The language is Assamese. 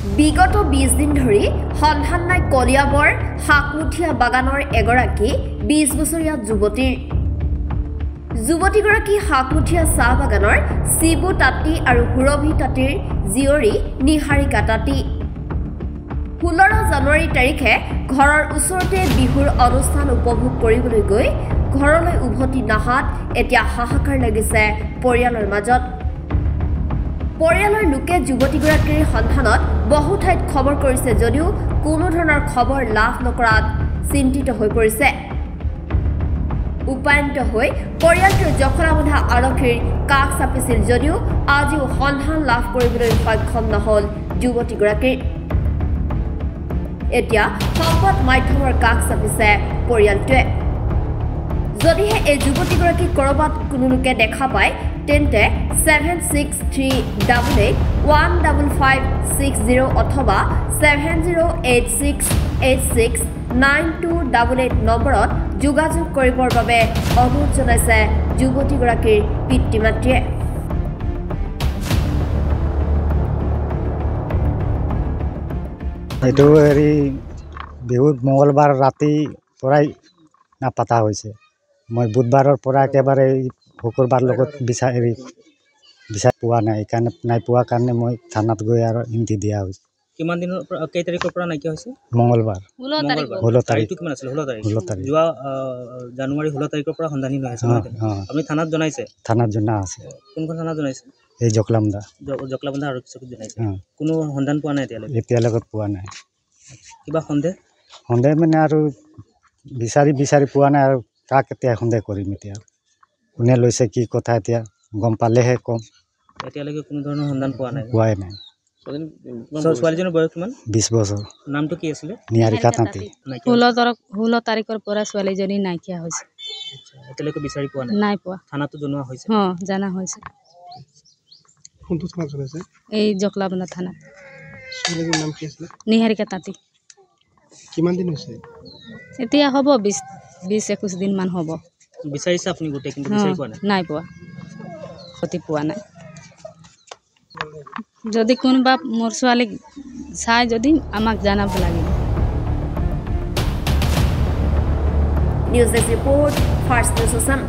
বিগত 20 দিন ধৰি সন্ধান নাই কলিয়াবৰ হাকমুঠিয়া বাগানৰ এগৰাকী 20 বছৰীয়া যুৱতীগৰাকী হাকমুঠিয়া চাহ বাগানৰ শিবু তাঁতী আৰু সুৰভি তাঁতীৰ জীয়ৰী নিহাৰিকা তাঁতী 16 জানুৱাৰী তাৰিখে ঘৰৰ ওচৰতে বিহুৰ অনুষ্ঠান উপভোগ কৰিবলৈ গৈ ঘৰলৈ উভতি নাহাত এতিয়া হাহাকাৰ লাগিছে পৰিয়ালৰ মাজত পৰিয়ালৰ লোকে যুৱতীগৰাকীৰ সন্ধানত বহু ঠাইত খবৰ কৰিছে যদিও কোনো ধৰণৰ খবৰ লাভ নকৰাত চিন্তিত হৈ পৰিছে উপায়ন্ত হৈ পৰিয়ালটোৰ জখলাবন্ধা আৰক্ষীৰ কাষ চাপিছিল যদিও আজিও সন্ধান লাভ কৰিবলৈ সক্ষম নহল যুৱতীগৰাকীৰ এতিয়া সংবাদ মাধ্যমৰ কাষ চাপিছে পৰিয়ালটোৱে যদিহে এই যুৱতীগৰাকী কৰবাত কোনো লোকে দেখা পায় তেন্তে 7638815560 অথবা 7086869288 নম্বৰত যোগাযোগ কৰিবৰ বাবে অনুৰোধ জনাইছে যুৱতীগৰাকীৰ পিতৃ-মাতৃয়ে এইটো হেৰি বিহুত মঙ্গলবাৰ ৰাতি পৰাই নাপাতা হৈছে মই বুধবাৰৰ পৰা একেবাৰে শুকুৰবাৰ লগত বিচাৰি পোৱা নাই এইকাৰণে নাই পোৱা কাৰণে মই থানাত গৈ আৰু ইন্তি দিয়া হৈছে কিমান দিনৰ পৰা কেই তাৰিখৰ পৰা নাইকিয়া হৈছে মঙ্গলবাৰ 16 তাৰিখ কিমান আছিল 16 তাৰিখ যোৱা জানুৱাৰী 16 তাৰিখৰ পৰা সন্ধানী হৈ আছে আপুনি থানাত জনাইছে থানাত জনা আছে কোনখন থানাত জনাইছে এই জকলামদা আৰক্ষী চকীত জনাইছে কোনো সন্ধান পোৱা নাই এতিয়ালৈকে পোৱা নাই কিবা সন্দেহ মানে আৰু বিচাৰি পোৱা নাই আৰু কাক এতিয়া সন্দেহ কৰিম এতিয়া কোনে লৈছে কি কথা এতিয়া গম পালেহে কম এতিয়ালৈকে কোনো ধৰণৰ সন্ধান পোৱাই নাই ছোৱালীজনীৰ বয়স কিমান 20 বছৰ নামটো কি আছিলে নিহাৰিকা তাঁতী 16 তাৰিখৰ পৰা ছোৱালীজনী নাইকিয়া হৈছে এতিয়ালৈকে বিচাৰি পোৱা নাই পোৱা থানাতো জনোৱা হৈছে জানা হৈছে কোনটো থানাত জনাইছে এই জকলাবন্ধা থানা ছোৱালীজনীৰ নাম কি আছিলে নিহাৰিকা তাঁতী কিমান দিন হৈছে এতিয়া হ'ব 20-21 দিন মান হ'ব বিচাৰিছে আপুনি গোটেই কিন্তু বিচাৰি পোৱা নাই পোৱা নাই যদি কোনোবা মোৰ ছোৱালীক চাই যদি আমাক জানাব লাগিব news desk report first news Assam